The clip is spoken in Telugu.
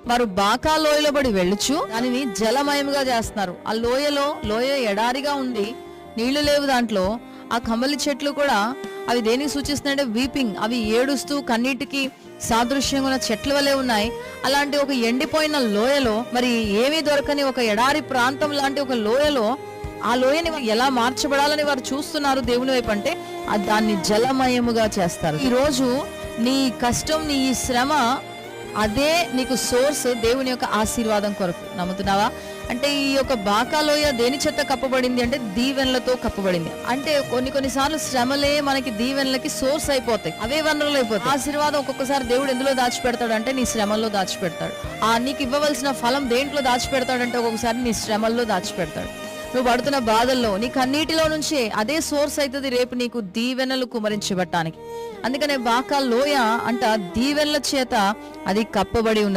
వారు బాకా లోయలో పడి వెళ్ళుచు దానిని జలమయముగా చేస్తున్నారు. ఆ లోయ ఎడారిగా ఉండి నీళ్లు లేవు దాంట్లో. ఆ కమలి చెట్లు కూడా అవి దేనికి సూచిస్తున్నాయంటే వీపింగ్, అవి ఏడుస్తూ కన్నీటికి సాదృశ్యంగా ఉన్న చెట్ల వలె ఉన్నాయి. అలాంటి ఒక ఎండిపోయిన లోయలో, మరి ఏమీ దొరకని ఒక ఎడారి ప్రాంతం లాంటి ఒక లోయలో, ఆ లోయని ఎలా మార్చబడాలని వారు చూస్తున్నారు దేవుని వైపు. అంటే దాన్ని జలమయముగా చేస్తారు. ఈ రోజు నీ కష్టం, నీ ఈ శ్రమ, అదే నీకు సోర్స్ దేవుని యొక్క ఆశీర్వాదం కొరకు. నమ్ముతున్నావా? అంటే ఈ యొక్క బాకాలోయ దేని చేత కప్పబడింది అంటే దీవెనలతో కప్పబడింది. అంటే కొన్నిసార్లు శ్రమలే మనకి దీవెనలకి సోర్స్ అయిపోతాయి, అవే వనరులు అయిపోతాయి. ఆశీర్వాదం ఒక్కొక్కసారి దేవుడు ఎందులో దాచిపెడతాడు అంటే నీ శ్రమల్లో దాచిపెడతాడు. నీకు ఇవ్వవలసిన ఫలం దేంట్లో దాచిపెడతాడంటే ఒక్కొక్కసారి నీ శ్రమల్లో దాచిపెడతాడు. నువ్వు పడుతున్న బాధల్లో, నీ కన్నీటిలో నుంచే అదే సోర్స్ అవుతుంది రేపు నీకు దీవెనలు కుమరించబట్టానికి. అందుకనే బాకా లోయ అంట దీవెనల చేత అది కప్పబడి ఉన్నది.